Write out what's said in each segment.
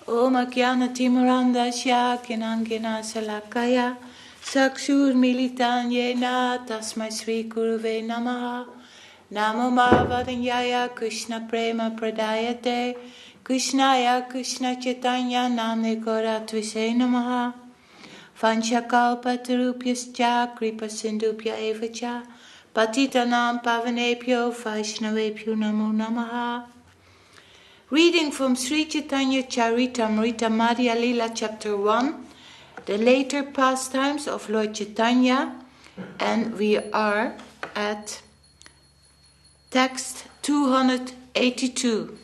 Om Ajnana-timirandasya Gnana Salakaya Sakshur Militan Yena Tasmai Sri Guruve Namaha Namo Mahavadanjaya Krishna Prema Pradayate Krishnaya Krishna Chaitanya Namne Gauratvise Namaha Vanchakalpatarupyascha Kripa Sindhupya Evacha Patitanam Pavanepyo Vaishnavepyo Namo Namaha. Reading from Sri Caitanya-caritāmṛta Madhya-līlā chapter 1, the later pastimes of Lord Chaitanya, and we are at text 282.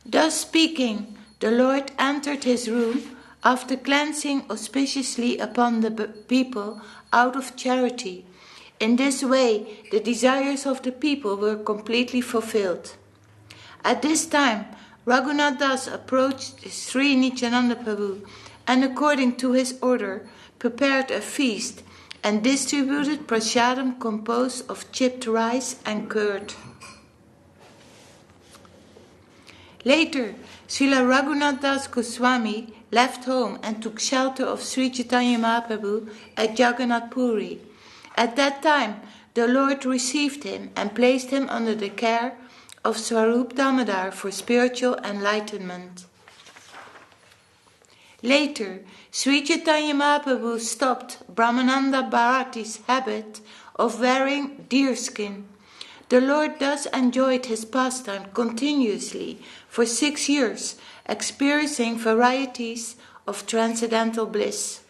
Thus speaking, the Lord entered his room after glancing auspiciously upon the people out of charity. In this way, the desires of the people were completely fulfilled. At this time, Kṛṣṇadāsa approached Sri Nityananda Prabhu and according to his order, prepared a feast and distributed prasadam composed of chipped rice and curd. Later, Śrīla Raghunatha Gosvāmī left home and took shelter of Sri Chaitanya Mahaprabhu at Jagannath Puri. At that time, the Lord received him and placed him under the care of Swarup Damodar for spiritual enlightenment. Later, Sri Chaitanya Mahaprabhu stopped Brahmananda Bharati's habit of wearing deerskin. The Lord thus enjoyed his pastime continuously for 6 years, experiencing varieties of transcendental bliss.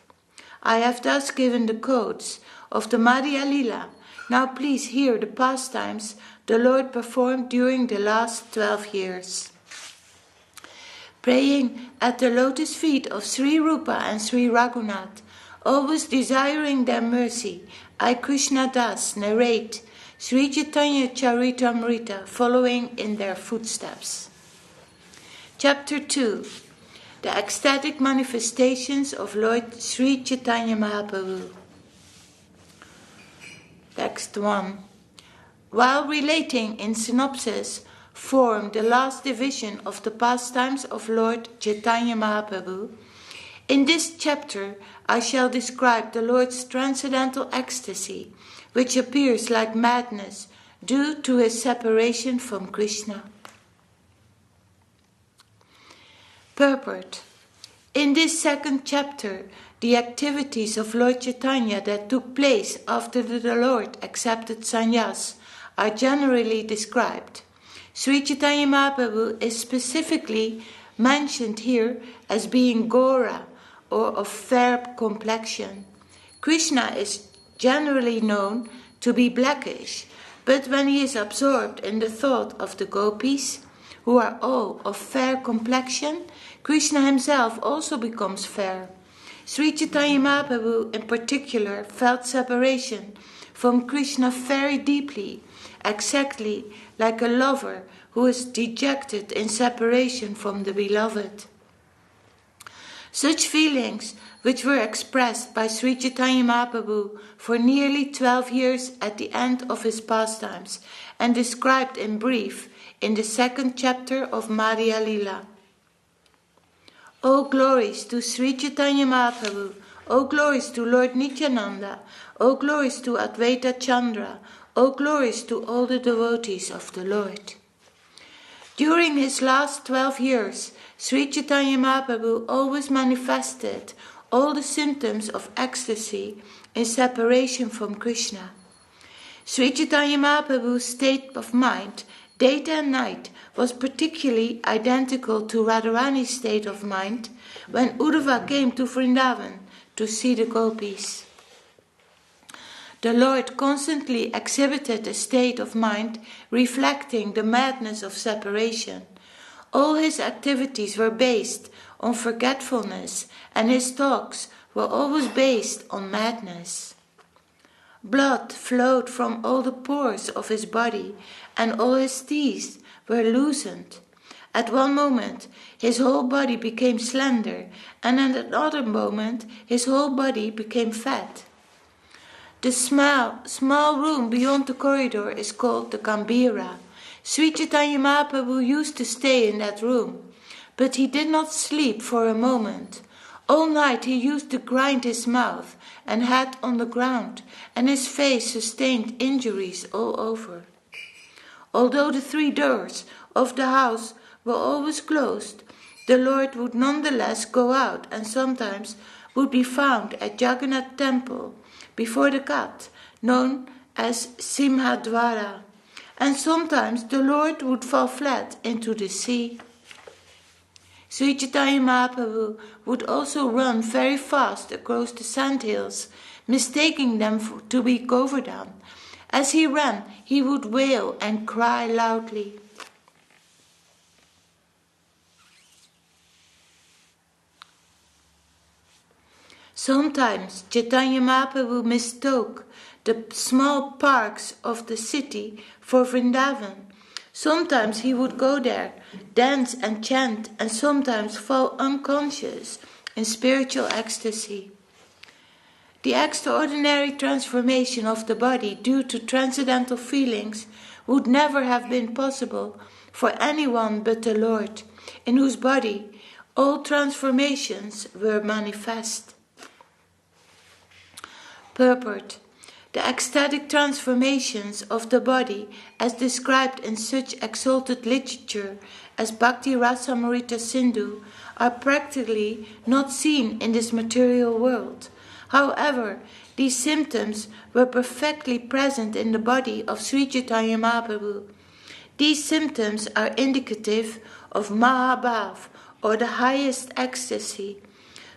I have thus given the codes of the Madhya-līlā. Now please hear the pastimes the Lord performed during the last 12 years. Praying at the lotus feet of Sri Rupa and Sri Raghunath, always desiring their mercy, I Kṛṣṇadāsa narrate Sri Caitanya-caritāmṛta following in their footsteps. Chapter 2. The ecstatic manifestations of Lord Sri Chaitanya Mahaprabhu. Text 1. While relating in synopsis form the last division of the pastimes of Lord Chaitanya Mahaprabhu, in this chapter I shall describe the Lord's transcendental ecstasy, which appears like madness due to his separation from Krishna. Purport. In this second chapter, the activities of Lord Chaitanya that took place after the Lord accepted sannyas are generally described. Sri Chaitanya Mahaprabhu is specifically mentioned here as being Gora, or of fair complexion. Krishna is generally known to be blackish, but when he is absorbed in the thought of the gopis, who are all of fair complexion, Krishna himself also becomes fair. Sri Chaitanya Mahaprabhu in particular felt separation from Krishna very deeply, exactly like a lover who is dejected in separation from the beloved. Such feelings, which were expressed by Sri Chaitanya Mahaprabhu for nearly 12 years at the end of his pastimes and described in brief in the second chapter of Madhya-līlā. All glories to Sri Chaitanya Mahaprabhu, all glories to Lord Nityananda, all glories to Advaita Chandra, all glories to all the devotees of the Lord. During his last 12 years, Sri Chaitanya Mahaprabhu always manifested all the symptoms of ecstasy in separation from Krishna. Sri Chaitanya Mahaprabhu's state of mind, day and night, was particularly identical to Radharani's state of mind when Uddhava came to Vrindavan to see the gopis. The Lord constantly exhibited a state of mind reflecting the madness of separation. All his activities were based on forgetfulness, and his talks were always based on madness. Blood flowed from all the pores of his body, and all his teeth were loosened. At one moment, his whole body became slender, and at another moment, his whole body became fat. The small room beyond the corridor is called the Gambhīra. Sri Chaitanya Mahaprabhu used to stay in that room. but he did not sleep for a moment. All night he used to grind his mouth and head on the ground, and his face sustained injuries all over. Although the 3 doors of the house were always closed, the Lord would nonetheless go out and sometimes would be found at Jagannath temple before the ghat, known as Simhadwara, and sometimes the Lord would fall flat into the sea. Sri Chaitanya Mahaprabhu would also run very fast across the sandhills, mistaking them to be Govardhan. As he ran, he would wail and cry loudly. Sometimes Chaitanya Mahaprabhu mistook the small parks of the city for Vrindavan. Sometimes he would go there, dance and chant, and sometimes fall unconscious in spiritual ecstasy. The extraordinary transformation of the body due to transcendental feelings would never have been possible for anyone but the Lord, in whose body all transformations were manifest. Purport. The ecstatic transformations of the body, as described in such exalted literature as Bhakti Rasamrita Sindhu, are practically not seen in this material world. However, these symptoms were perfectly present in the body of Sri Chaitanya Mahaprabhu. These symptoms are indicative of Mahabhav, or the highest ecstasy.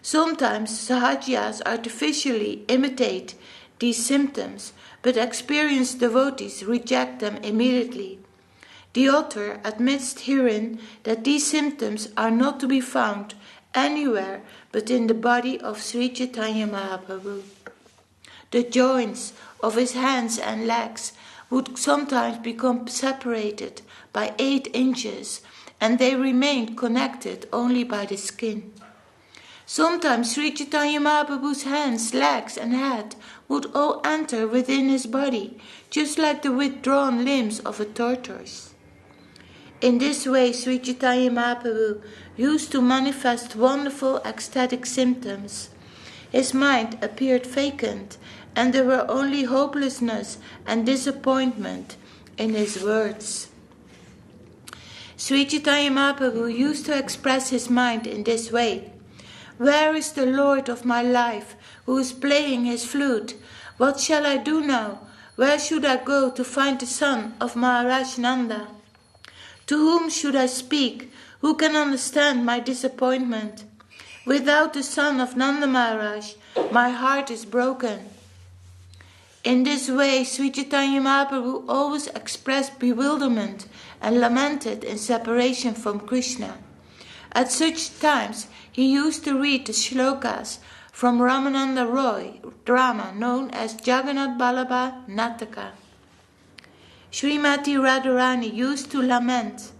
Sometimes sahajyas artificially imitate these symptoms, but experienced devotees reject them immediately. The author admits herein that these symptoms are not to be found anywhere but in the body of Sri Chaitanya Mahaprabhu. The joints of his hands and legs would sometimes become separated by 8 inches, and they remained connected only by the skin. Sometimes Sri Chaitanya Mahaprabhu's hands, legs and head would all enter within his body, just like the withdrawn limbs of a tortoise. In this way, Sri Chaitanya Mahaprabhu used to manifest wonderful ecstatic symptoms. His mind appeared vacant, and there were only hopelessness and disappointment in his words. Sri Chaitanya Mahaprabhu used to express his mind in this way. Where is the Lord of my life, who is playing his flute? What shall I do now? Where should I go to find the son of Maharaj Nanda? To whom should I speak? Who can understand my disappointment? Without the son of Nanda Maharaj, my heart is broken. In this way, Sri Chaitanya Mahaprabhu always expressed bewilderment and lamented in separation from Krishna. At such times, he used to read the shlokas from Ramananda Roy drama known as Jagannath Vallabha Nataka. Srimati Radharani used to lament,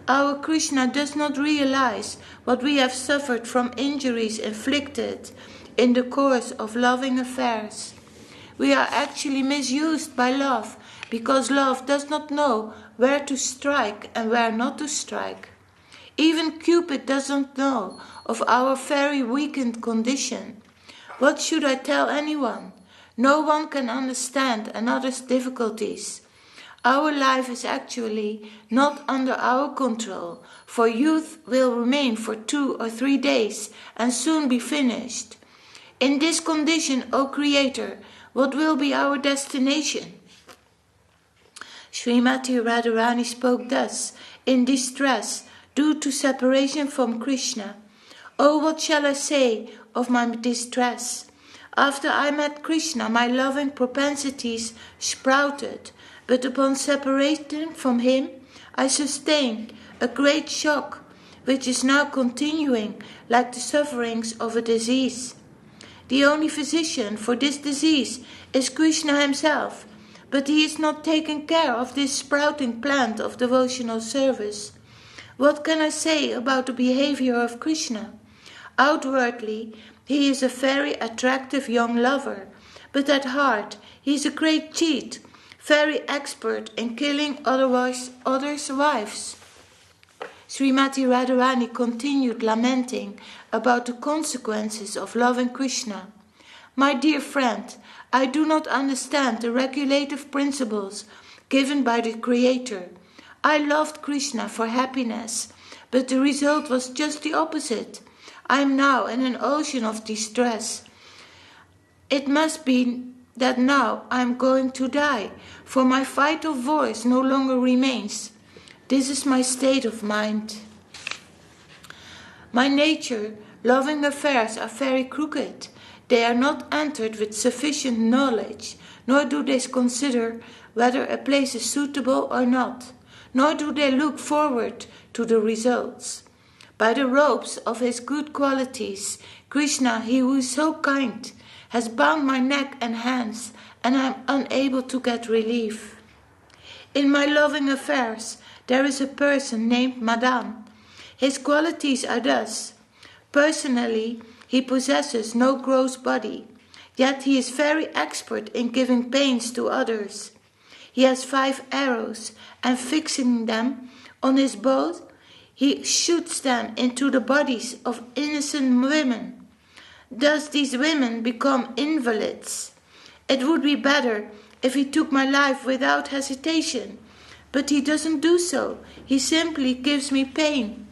"Our Krishna does not realize what we have suffered from injuries inflicted in the course of loving affairs. We are actually misused by love because love does not know where to strike and where not to strike. Even Cupid doesn't know of our very weakened condition. What should I tell anyone? No one can understand another's difficulties. Our life is actually not under our control, for youth will remain for 2 or 3 days and soon be finished. In this condition, O Creator, what will be our destination?" Srimati Radharani spoke thus, in distress, due to separation from Krishna. "Oh, what shall I say of my distress? After I met Krishna, my loving propensities sprouted, but upon separating from him, I sustained a great shock, which is now continuing like the sufferings of a disease. The only physician for this disease is Krishna himself, but he is not taking care of this sprouting plant of devotional service. What can I say about the behavior of Krishna? Outwardly, he is a very attractive young lover, but at heart he is a great cheat, very expert in killing others' wives." Srimati Radharani continued lamenting about the consequences of loving Krishna. My dear friend, I do not understand the regulative principles given by the Creator. I loved Krishna for happiness, but the result was just the opposite. I am now in an ocean of distress. It must be that now I am going to die, for my vital voice no longer remains. This is my state of mind. My nature, loving affairs are very crooked. They are not entered with sufficient knowledge, nor do they consider whether a place is suitable or not, nor do they look forward to the results. By the ropes of his good qualities, Krishna, he who is so kind, has bound my neck and hands, and I am unable to get relief. In my loving affairs, there is a person named Madan. His qualities are thus. Personally, he possesses no gross body, yet he is very expert in giving pains to others. He has 5 arrows, and fixing them on his bow, he shoots them into the bodies of innocent women. Thus these women become invalids. It would be better if he took my life without hesitation, but he doesn't do so. He simply gives me pain.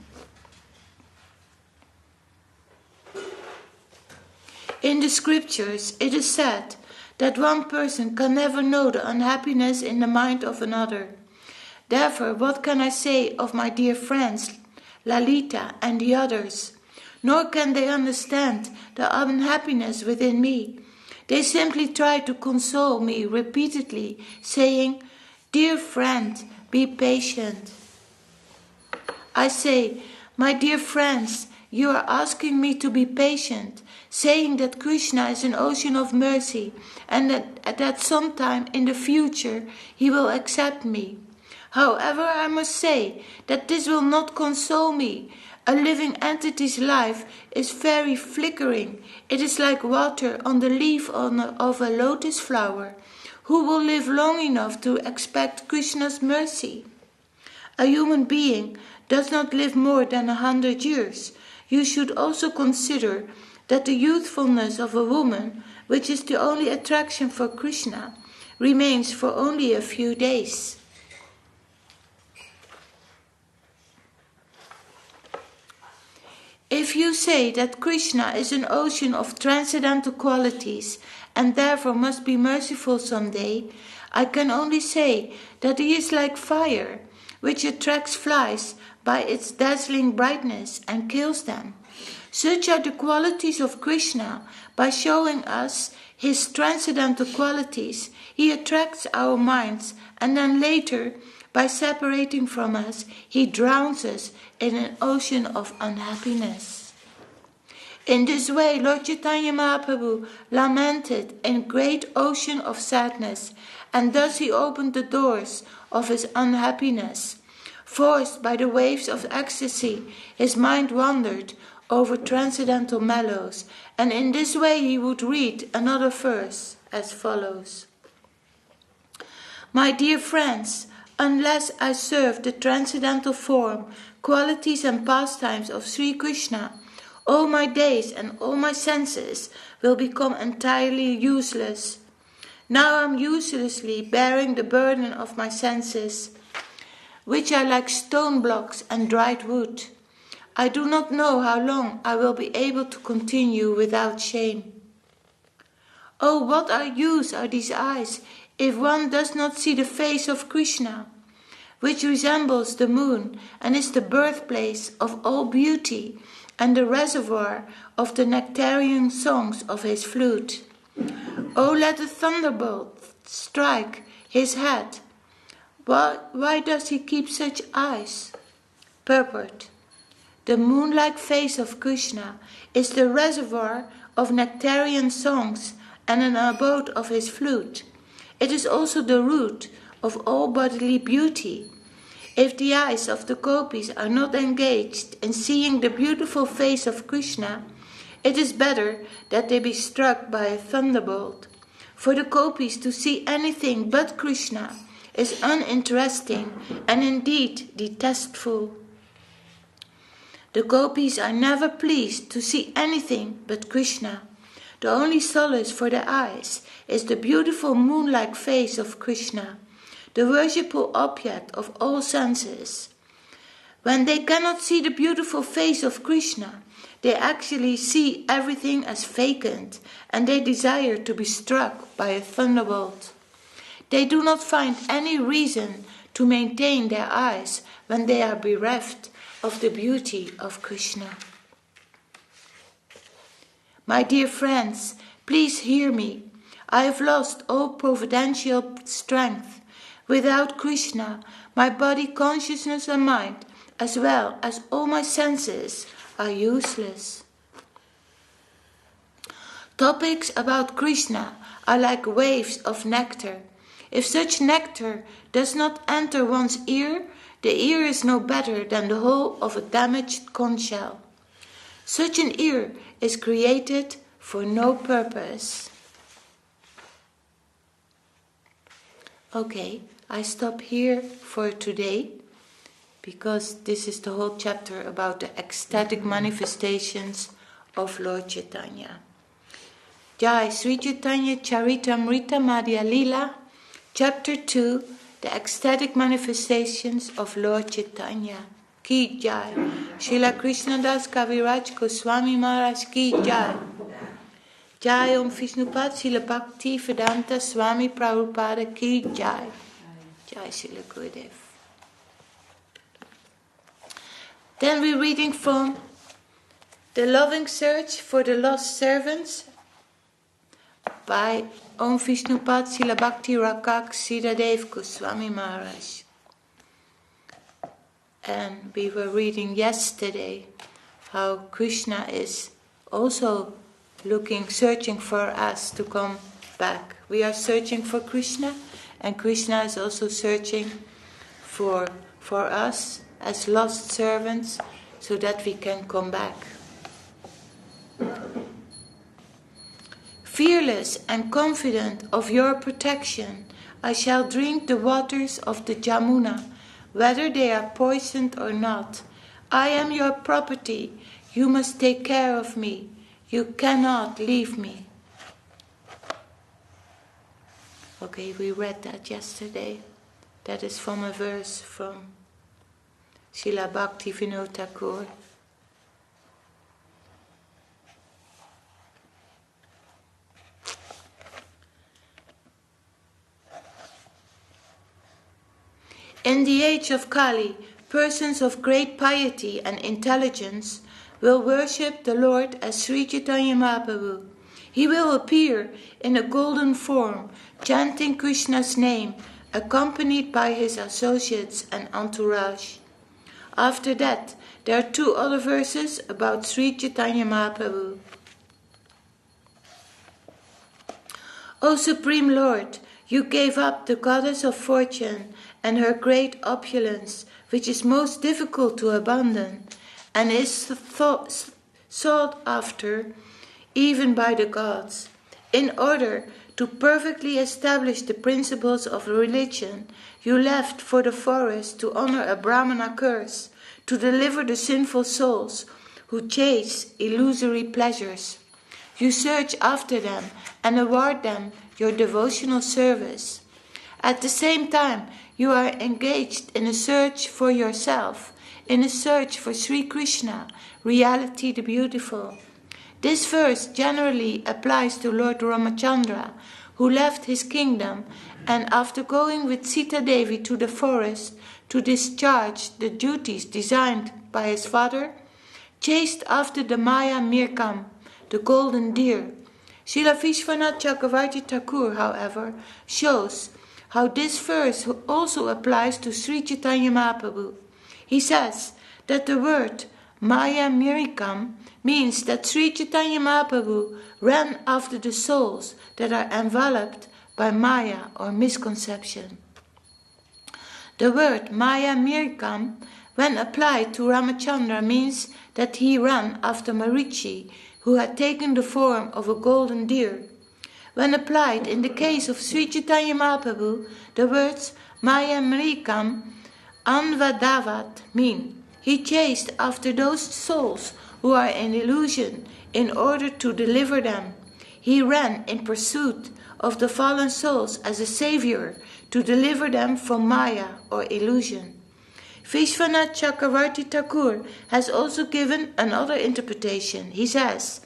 In the scriptures, it is said that one person can never know the unhappiness in the mind of another. Therefore, what can I say of my dear friends, Lalita and the others? Nor can they understand the unhappiness within me. They simply try to console me repeatedly, saying, "Dear friend, be patient." I say, "My dear friends, you are asking me to be patient, saying that Krishna is an ocean of mercy and that sometime in the future he will accept me. However, I must say that this will not console me. A living entity's life is very flickering. It is like water on the leaf of a lotus flower. Who will live long enough to expect Krishna's mercy? A human being does not live more than 100 years. You should also consider that the youthfulness of a woman, which is the only attraction for Krishna, remains for only a few days. If you say that Krishna is an ocean of transcendental qualities and therefore must be merciful someday, I can only say that he is like fire, which attracts flies by its dazzling brightness and kills them. Such are the qualities of Krishna. By showing us his transcendental qualities, he attracts our minds, and then later, by separating from us, he drowns us in an ocean of unhappiness. In this way, Lord Chaitanya Mahaprabhu lamented in a great ocean of sadness, and thus he opened the doors of his unhappiness. Forced by the waves of ecstasy, his mind wandered over transcendental mellows, and in this way he would read another verse as follows. My dear friends, unless I serve the transcendental form, qualities and pastimes of Sri Krishna, all my days and all my senses will become entirely useless. Now I am uselessly bearing the burden of my senses, which are like stone blocks and dried wood. I do not know how long I will be able to continue without shame. Oh, what use are these eyes if one does not see the face of Krishna, which resembles the moon and is the birthplace of all beauty and the reservoir of the nectarian songs of his flute? Oh, let a thunderbolt strike his head. Why does he keep such eyes? Purport. The moon-like face of Krishna is the reservoir of nectarian songs and an abode of his flute. It is also the root of all bodily beauty. If the eyes of the gopis are not engaged in seeing the beautiful face of Krishna, it is better that they be struck by a thunderbolt. For the gopis to see anything but Krishna is uninteresting and indeed detestful. The gopis are never pleased to see anything but Krishna. The only solace for their eyes is the beautiful moon-like face of Krishna, the worshipful object of all senses. When they cannot see the beautiful face of Krishna, they actually see everything as vacant, and they desire to be struck by a thunderbolt. They do not find any reason to maintain their eyes when they are bereft of the beauty of Krishna. My dear friends, please hear me. I have lost all providential strength. Without Krishna, my body, consciousness and mind, as well as all my senses, are useless. Topics about Krishna are like waves of nectar. If such nectar does not enter one's ear, the ear is no better than the hole of a damaged conch shell. Such an ear is created for no purpose. Okay, I stop here for today, because this is the whole chapter about the ecstatic manifestations of Lord Chaitanya. Jai Sri Caitanya-caritāmṛta Madhya-līlā, Chapter 2, the ecstatic manifestations of Lord Chaitanya. Ki Jai. Śrīla Kṛṣṇadāsa Kavirāja Gosvāmī Maharaj Ki Jai. Jai Om Vishnupad Śrīla Bhakti Vedanta Swāmī Prabhupada Ki Jai. Jai Śrīla Gurudev. Then we're reading from The Loving Search for the Lost Servants by Om Vishnupad Śrīla Bhakti Rakak Śrīdhar Gosvāmī Maharaj. And we were reading yesterday how Krishna is also searching for us to come back. We are searching for Krishna, and Krishna is also searching for us as lost servants, so that we can come back. Fearless and confident of your protection, I shall drink the waters of the Jamuna, whether they are poisoned or not. I am your property. You must take care of me. You cannot leave me. Okay, we read that yesterday. That is from a verse from Srila Bhakti Vinod Thakur. In the age of Kali, persons of great piety and intelligence will worship the Lord as Sri Chaitanya Mahaprabhu. He will appear in a golden form, chanting Krishna's name, accompanied by his associates and entourage. After that, there are 2 other verses about Sri Chaitanya Mahaprabhu. O Supreme Lord, you gave up the goddess of fortune and her great opulence, which is most difficult to abandon, and is sought after even by the gods. In order to perfectly establish the principles of religion, you left for the forest to honor a Brahmana curse, to deliver the sinful souls who chase illusory pleasures. You search after them and award them your devotional service. At the same time, you are engaged in a search for yourself, in a search for Sri Krishna, reality the beautiful. This verse generally applies to Lord Ramachandra, who left his kingdom and after going with Sita Devi to the forest to discharge the duties designed by his father, chased after the Maya Mirkam, the golden deer. Srila Vishwanath Chakravarti Thakur, however, shows how this verse also applies to Sri Chaitanya Mahaprabhu. He says that the word Maya Mirikam means that Sri Chaitanya Mahaprabhu ran after the souls that are enveloped by Maya or misconception. The word Maya Mirikam, when applied to Ramachandra, means that he ran after Marichi, who had taken the form of a golden deer. When applied in the case of Sri Chaitanya Mahaprabhu, the words Maya Mirikam Anvadavat mean He chased after those souls who are in illusion in order to deliver them. He ran in pursuit of the fallen souls as a savior to deliver them from Maya or illusion. Vishwanath Chakravarti Thakur has also given another interpretation. He says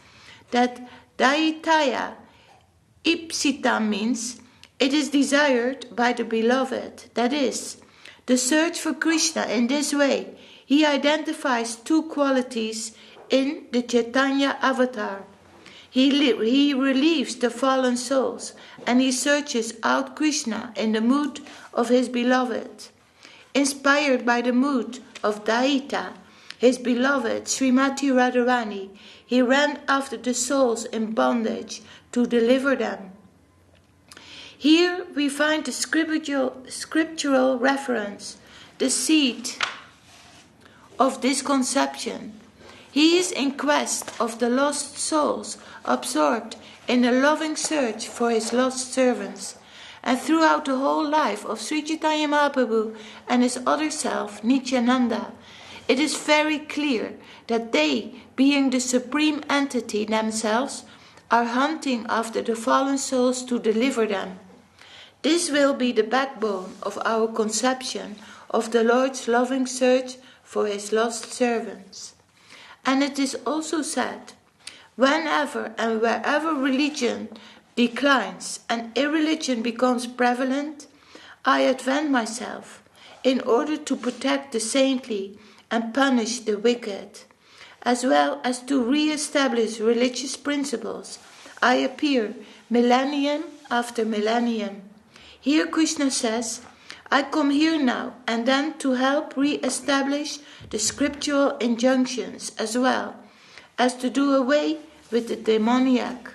that Daitaya Ipsita means it is desired by the beloved. That is, the search for Krishna in this way. He identifies two qualities in the Chaitanya avatar. He relieves the fallen souls and he searches out Krishna in the mood of his beloved. Inspired by the mood of Daita, his beloved Srimati Radharani, he ran after the souls in bondage to deliver them. Here we find the scriptural reference, the seed of this conception. He is in quest of the lost souls, absorbed in a loving search for his lost servants. And throughout the whole life of Sri Chaitanya Mahaprabhu and his other self, Nityananda, it is very clear that they, being the supreme entity themselves, are hunting after the fallen souls to deliver them. This will be the backbone of our conception of the Lord's loving search for his lost servants. And it is also said, whenever and wherever religion declines and irreligion becomes prevalent, I advance myself in order to protect the saintly and punish the wicked, as well as to re-establish religious principles. I appear millennium after millennium. Here Krishna says, I come here now and then to help re-establish the scriptural injunctions as well as to do away with the demoniac.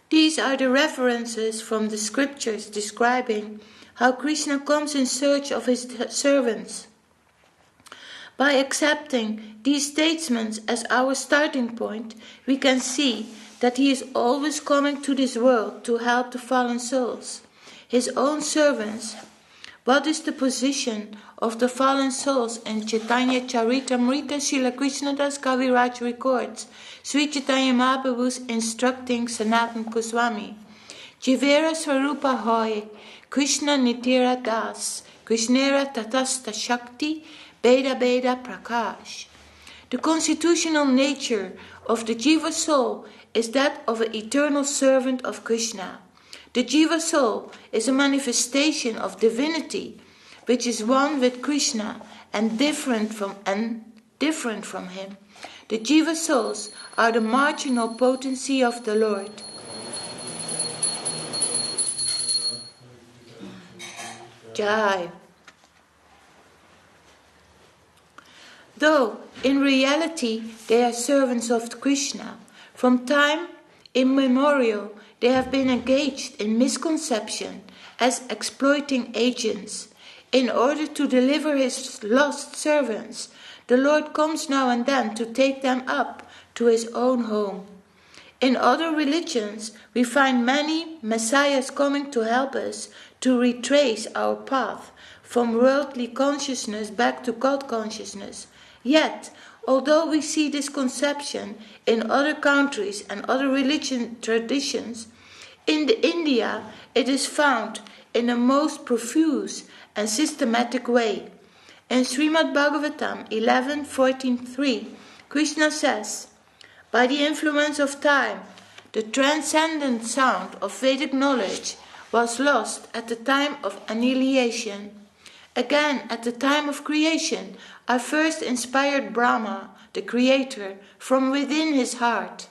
These are the references from the scriptures describing how Krishna comes in search of his servants. By accepting these statements as our starting point, we can see that he is always coming to this world to help the fallen souls, his own servants. What is the position of the fallen souls in Caitanya-caritāmṛta? Śrīla Kṛṣṇadāsa Kavirāja records Sri Chaitanya Mahaprabhu's instructing Sanatana Gosvāmī. Jivera Swarupa Hoy, Krishna Nitira Das, Krishnera Tatasta Shakti, Beda Beda Prakash. The constitutional nature of the Jiva soul is that of an eternal servant of Krishna. The Jiva soul is a manifestation of divinity, which is one with Krishna and different from him. The Jiva souls are the marginal potency of the Lord. Jai. Though in reality they are servants of Krishna, from time immemorial they have been engaged in misconception as exploiting agents. In order to deliver his lost servants, the Lord comes now and then to take them up to his own home. In other religions, we find many messiahs coming to help us to retrace our path from worldly consciousness back to God consciousness. Yet, although we see this conception in other countries and other religion traditions, in India it is found in a most profuse and systematic way. In Srimad Bhagavatam 11.14.3, Krishna says, by the influence of time, the transcendent sound of Vedic knowledge was lost at the time of annihilation. Again, at the time of creation, I first inspired Brahma, the creator, from within his heart.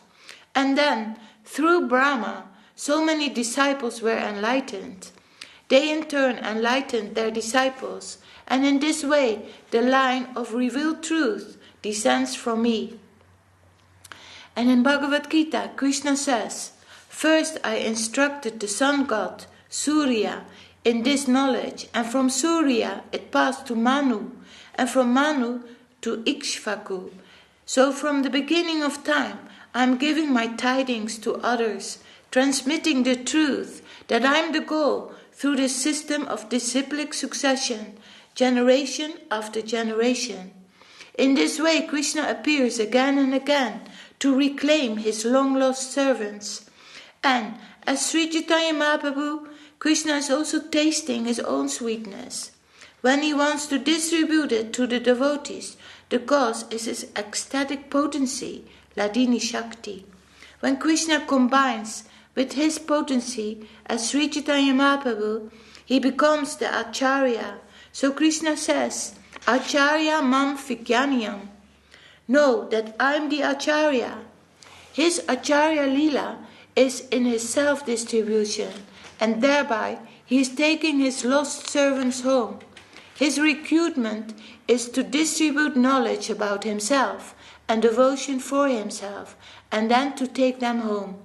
And then, through Brahma, so many disciples were enlightened. They in turn enlightened their disciples, and in this way the line of revealed truth descends from me. And in Bhagavad Gita, Krishna says, first I instructed the sun god, Surya, in this knowledge, and from Surya it passed to Manu, and from Manu to Ikshvaku. So from the beginning of time, I'm giving my tidings to others, transmitting the truth that I'm the goal through this system of disciplic succession, generation after generation. In this way, Krishna appears again and again to reclaim his long-lost servants. And as Sri Chaitanya Mahaprabhu, Krishna is also tasting his own sweetness. When he wants to distribute it to the devotees, the cause is his ecstatic potency, Ladini Shakti. When Krishna combines with his potency as Sri Chaitanya Mahaprabhu, he becomes the Acharya. So Krishna says, Acharya mam vigyanyam. Know that I am the Acharya. His Acharya-līlā is in his self-distribution, and thereby he is taking his lost servants home. His recruitment is to distribute knowledge about himself and devotion for himself, and then to take them home.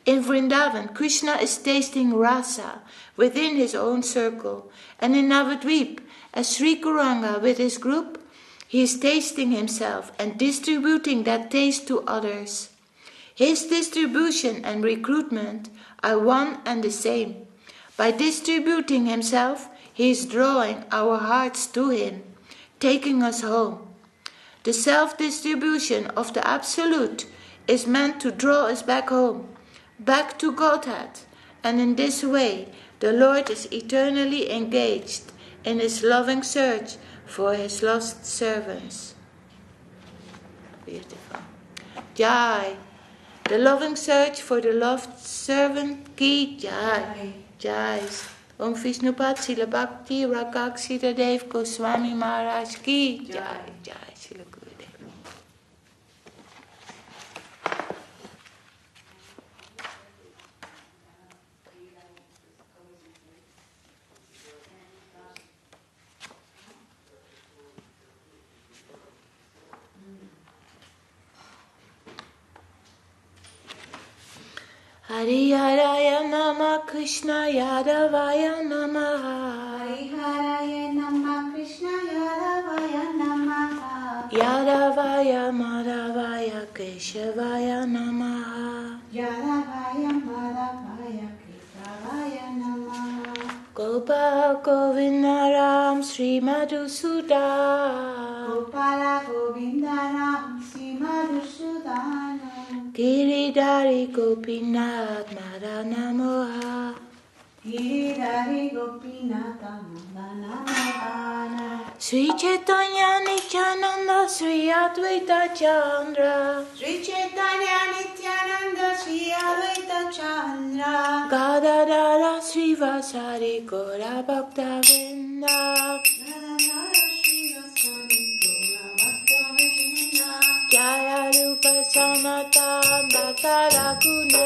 In Vrindavan, Krishna is tasting rasa within his own circle, and in Navadvip, as Sri Gauranga with his group, he is tasting himself and distributing that taste to others. His distribution and recruitment are one and the same. By distributing himself, he is drawing our hearts to him, taking us home. The self-distribution of the Absolute is meant to draw us back home, back to Godhead, and in this way the Lord is eternally engaged in his loving search for his lost servants. Beautiful. Jai. The loving search for the lost servant ki Jai. Jai. Om Vishnupad Srila Bhakti Rakshita Dev Gosvāmī Maharaj ki Jai. Jai. Srila Gurudev. Hariharaya Nama Krishna Yadavaya Namaha. Hariharaya Nama Krishna Yadavaya Namaha. Yadavaya Madhavaya Keshavaya Namaha. Yadavaya Madhavaya Keshavaya Namaha. Gopala Govindaram Sri Madhusudan. Gopala Govindaram Sri Madhusudanam. Giridhari Gopinath Madana Moha. Giridhari Gopinath Madana Moha. Sri Chaitanya Nityananda Sri Advaita Chandra. Sri Chaitanya Nityananda Sri Advaita Chandra. Gadadara Sri Vasari Gora Bhakta Vrinda. Jaya Rupa Sanata Bhattara Guna.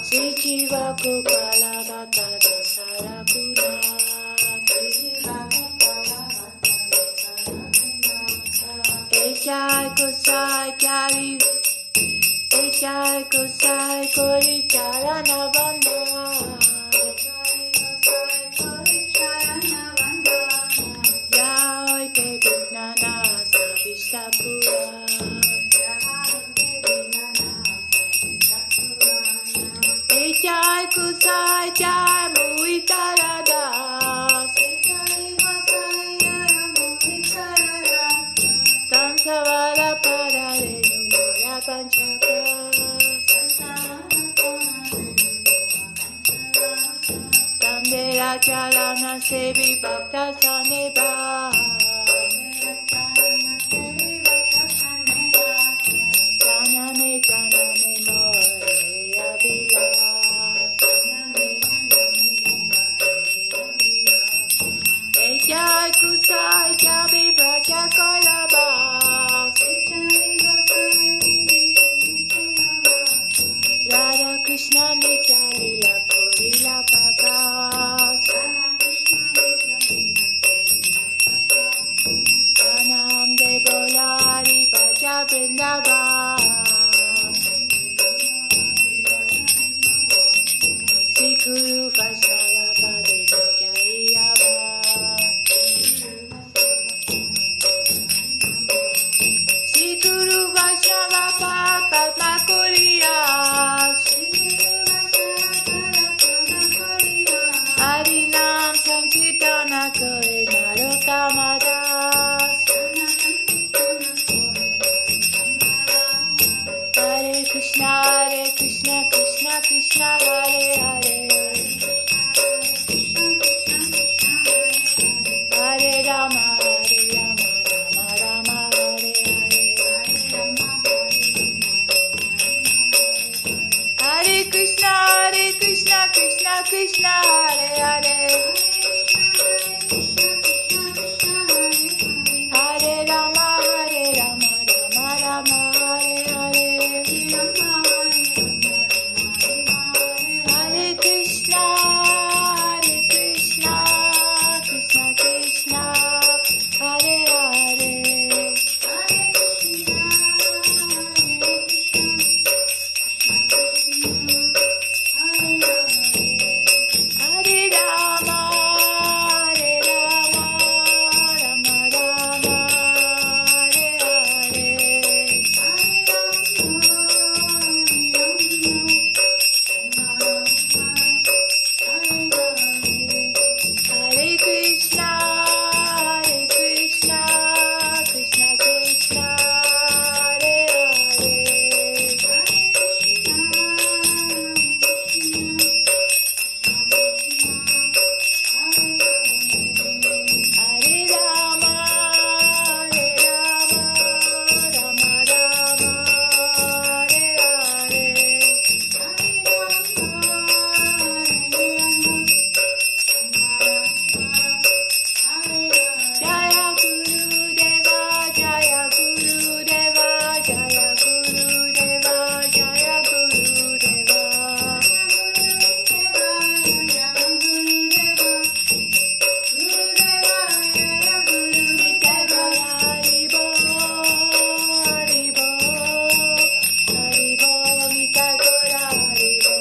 Sri Jiva Gopala Bhattara Saraguna. Ejai Gosai Jari Ejai Gosai Gori Charana Vanda. Ejai Kusai Jai Muitaradas. Tansavala Parare Numara Panchakas. Tandera Chalana Sevi Bhakta Saneba. Janame Janame Moreya Vilas. Ejai Kusai Jabi Braja Kolabas. Radha Krishna Madhya-līlā Purila Pakas. Anam De Bolari Bhaja Vrindavan. Sri Guru Vaishnava Padena Jayava. Krishna Hare Hare Hare Rama Rama Rama Hare Hare Hare Krishna Krishna Krishna Hare Hare Hare Rama Rama Rama Hare Hare Hare Krishna Krishna Krishna Hare Hare Hare Rama Rama Rama Hare Hare Hare Krishna Krishna Krishna Hare Hare Rama Rama Rama Hare Jaya Gurudeva Jaya Gurudeva Jaya Gurudeva Jaya Gurudeva Haribo Haribo Haribo Vitagora Haribo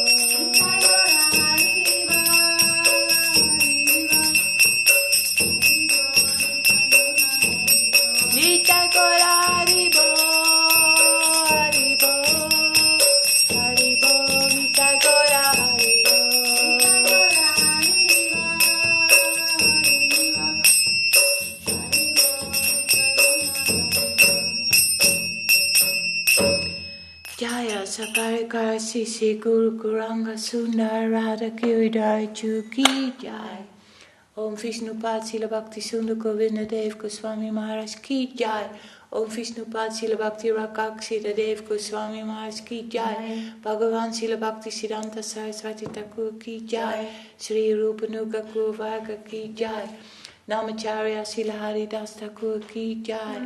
Vitagora Haribo Haribo Haribo Vitagora Haribo Jaya Sakarikara Sisi Guru Kuranga Sundar Radha Giridhar Chuki Jai Om Vishnupad Srila Bhakti Sundar Govinda Dev Gosvāmī Maharaj Ki Jai Om Vishnupad Srila Bhakti Rakshita Dev Gosvāmī Maharaj Ki Jai Bhagavan Srila Bhakti Siddhanta Saraswati Thakur Ki Jai Sri Rupanuga Gurvarga Ki Jai Namacharya Srila Haridas Thakur Ki Jai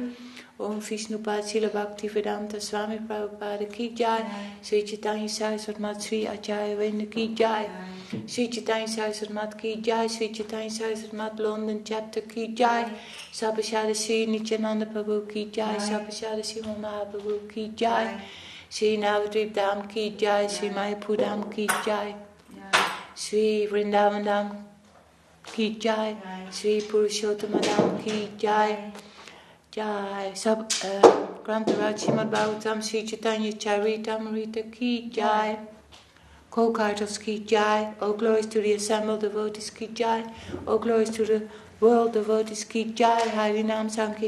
Om Vishnupad Srila Bhakti Vedanta Swāmī Prabhupada Ki Jai Sri Caitanya-caritāmṛta Sri Acharya Vrinda Ki Jai Sri Caitanya-caritāmṛta Ki Jai Sri Caitanya-caritāmṛta London Chapter Ki Jai Sabhashada Sri Nityananda Prabhu Ki Jai Sabhashada Sri Mahaprabhu Ki Jai Sri Navadvip Dham Ki Jai Sri Mayapur Dham Ki Jai Sri Vrindavan Dham Ki Jai Sri Purushottama Dham Ki Jai Jai Grantaraj Srimad Bhagavatam Sri Caitanya-caritāmṛta Ki Jai Co-Kartals Ki Jai All glories to the assembled devotees Ki Jai All glories to the world devotees Ki Jai Harinam Sankirtan